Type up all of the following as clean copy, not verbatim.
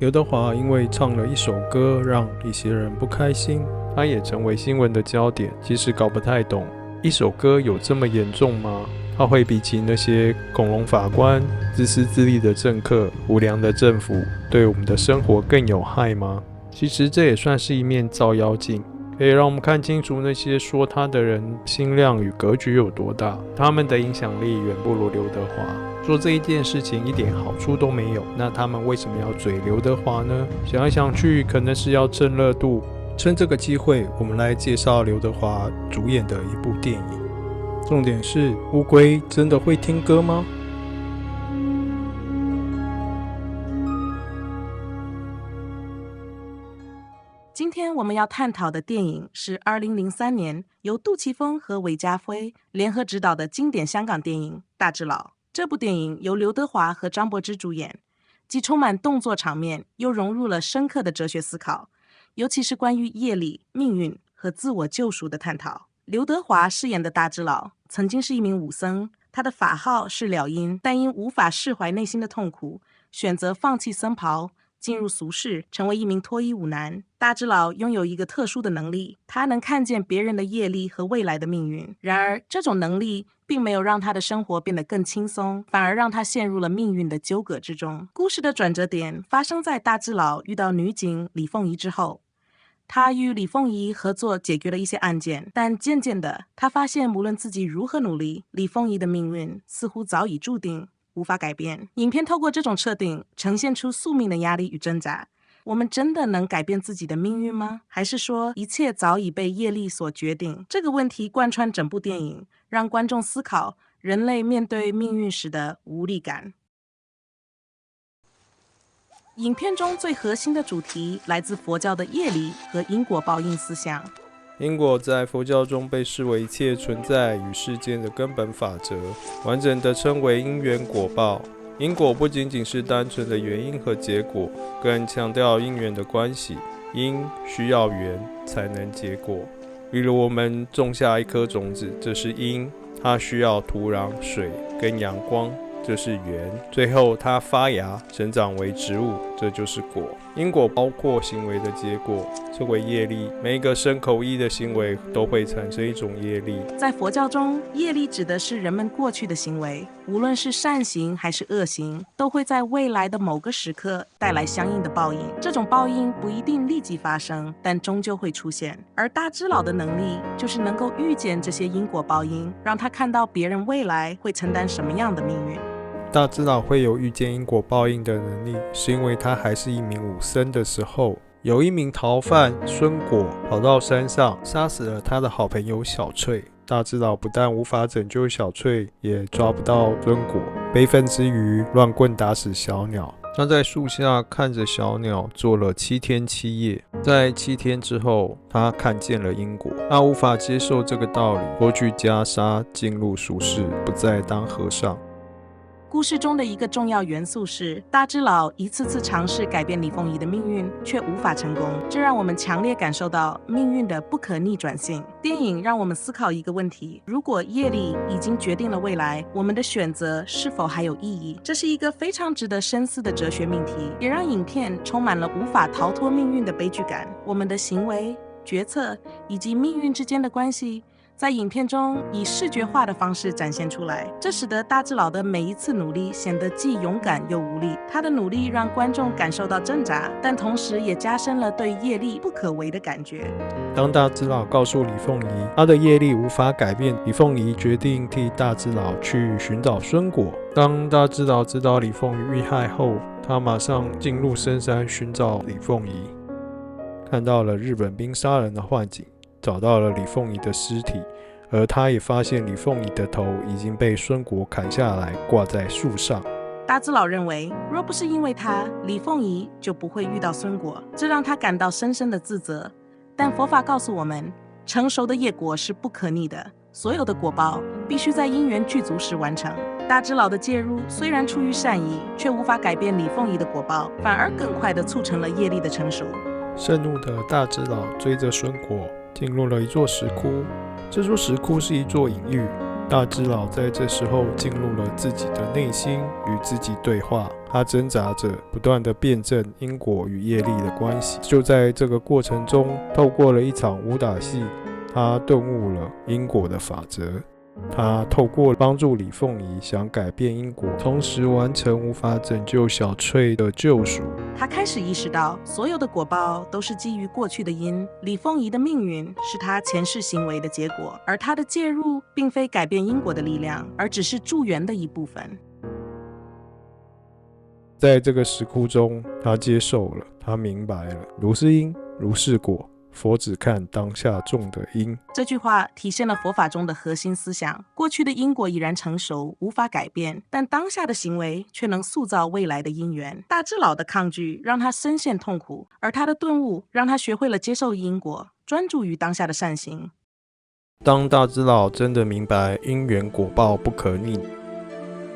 刘德华因为唱了一首歌让一些人不开心，他也成为新闻的焦点。其实搞不太懂，一首歌有这么严重吗？它会比起那些恐龙法官、自私自利的政客、无良的政府对我们的生活更有害吗？其实这也算是一面照妖镜，可以让我们看清楚那些说他的人心量与格局有多大，他们的影响力远不如刘德华。做这一件事情一点好处都没有，那他们为什么要嘴刘德华呢？想来想去，可能是要蹭热度。趁这个机会，我们来介绍刘德华主演的一部电影。重点是，乌龟真的会听歌吗？今天我们要探讨的电影是2003年由杜琪峰和韦家辉联合执导的经典香港电影《大智佬》。这部电影由刘德华和张柏芝主演，既充满动作场面，又融入了深刻的哲学思考，尤其是关于业力、命运和自我救赎的探讨。刘德华饰演的大智佬曾经是一名武僧，他的法号是了因，但因无法释怀内心的痛苦，选择放弃僧袍，进入俗世，成为一名脱衣舞男。大智佬拥有一个特殊的能力，他能看见别人的业力和未来的命运。然而，这种能力并没有让他的生活变得更轻松，反而让他陷入了命运的纠葛之中。故事的转折点发生在大智佬遇到女警李凤仪之后。他与李凤仪合作解决了一些案件，但渐渐的，他发现无论自己如何努力，李凤仪的命运似乎早已注定，无法改变。影片透过这种设定，呈现出宿命的压力与挣扎。我们真的能改变自己的命运吗？还是说一切早已被业力所决定？这个问题贯穿整部电影，让观众思考人类面对命运时的无力感。影片中最核心的主题来自佛教的业力和因果报应思想。因果在佛教中被视为一切存在与世间的根本法则，完整的称为因缘果报。因果不仅仅是单纯的原因和结果，更强调因缘的关系。因需要缘才能结果。例如我们种下一颗种子，这是因，它需要土壤、水跟阳光，这是缘，最后它发芽成长为植物，这就是果。因果包括行为的结果，称为业力。每一个身口意的行为都会产生一种业力。在佛教中，业力指的是人们过去的行为，无论是善行还是恶行，都会在未来的某个时刻带来相应的报应。这种报应不一定立即发生，但终究会出现。而大智佬的能力就是能够预见这些因果报应，让他看到别人未来会承担什么样的命运。大智佬会有预见因果报应的能力，是因为他还是一名武僧的时候，有一名逃犯孙果跑到山上，杀死了他的好朋友小翠。大智佬不但无法拯救小翠，也抓不到孙果，悲愤之余乱棍打死小鸟。他在树下看着小鸟做了7天7夜，在7天之后，他看见了因果。他无法接受这个道理，脱去袈裟，进入俗世，不再当和尚。故事中的一个重要元素是，大智佬一次次尝试改变李凤仪的命运，却无法成功，这让我们强烈感受到命运的不可逆转性。电影让我们思考一个问题：如果业力已经决定了未来，我们的选择是否还有意义？这是一个非常值得深思的哲学命题，也让影片充满了无法逃脱命运的悲剧感。我们的行为、决策以及命运之间的关系，在影片中以视觉化的方式展现出来，这使得大智佬的每一次努力显得既勇敢又无力。他的努力让观众感受到挣扎，但同时也加深了对业力不可为的感觉。当大智佬告诉李凤仪他的业力无法改变，李凤仪决定替大智佬去寻找孙果。当大智佬知道李凤仪遇害后，他马上进入深山寻找李凤仪，看到了日本兵杀人的幻景，找到了李凤仪的尸体，而他也发现李凤仪的头已经被孙果砍下来，挂在树上。大智佬认为，若不是因为他，李凤仪就不会遇到孙果，这让他感到深深的自责。但佛法告诉我们，成熟的业果是不可逆的，所有的果报必须在因缘具足时完成。大智佬的介入虽然出于善意，却无法改变李凤仪的果报，反而更快地促成了业力的成熟。盛怒的大智佬追着孙果进入了一座石窟，这座石窟是一座隐喻。大智佬在这时候进入了自己的内心，与自己对话。他挣扎着，不断地辩证因果与业力的关系。就在这个过程中，透过了一场武打戏，他顿悟了因果的法则。他透过帮助李凤仪想改变因果，同时完成无法拯救小翠的救赎。他开始意识到，所有的果报都是基于过去的因，李凤仪的命运是他前世行为的结果，而他的介入并非改变因果的力量，而只是助缘的一部分。在这个时空中，他接受了，他明白了，如是因，如是果。佛只看当下种的因。这句话体现了佛法中的核心思想：过去的因果已然成熟，无法改变，但当下的行为却能塑造未来的因缘。大智老的抗拒让他深陷痛苦，而他的顿悟让他学会了接受因果，专注于当下的善行。当大智老真的明白因缘果报不可逆，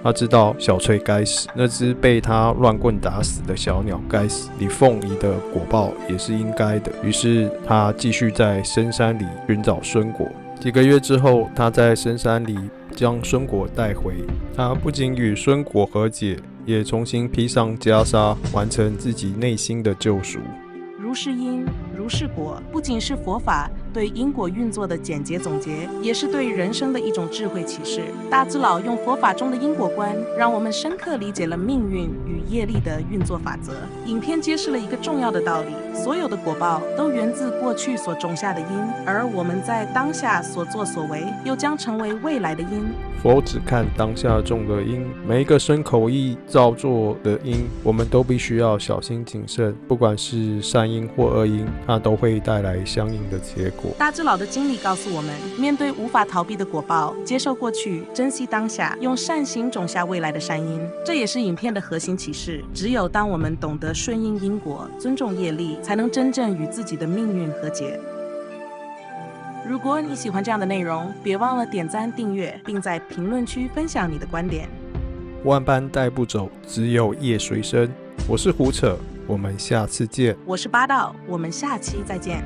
他知道小翠该死，那只被他乱棍打死的小鸟该死，李凤仪的果报也是应该的。于是他继续在深山里寻找孙果。几个月之后，他在深山里将孙果带回。他不仅与孙果和解，也重新披上袈裟，完成自己内心的救赎。如是因，如是果，不仅是佛法对因果运作的简洁总结，也是对人生的一种智慧启示。大智老用佛法中的因果观，让我们深刻理解了命运与业力的运作法则。影片揭示了一个重要的道理：所有的果报都源自过去所种下的因，而我们在当下所作所为，又将成为未来的因。佛只看当下种的因，每一个身口意造作的因，我们都必须要小心谨慎，不管是善因或恶因，它都会带来相应的结果。大智老的经历告诉我们，面对无法逃避的果报，接受过去，珍惜当下，用善行种下未来的善因。这也是影片的核心启示。只有当我们懂得顺应因果，尊重业力，才能真正与自己的命运和解。如果你喜欢这样的内容，别忘了点赞、订阅，并在评论区分享你的观点。万般带不走，只有业随身。我是胡扯，我们下次见。我是八道，我们下期再见。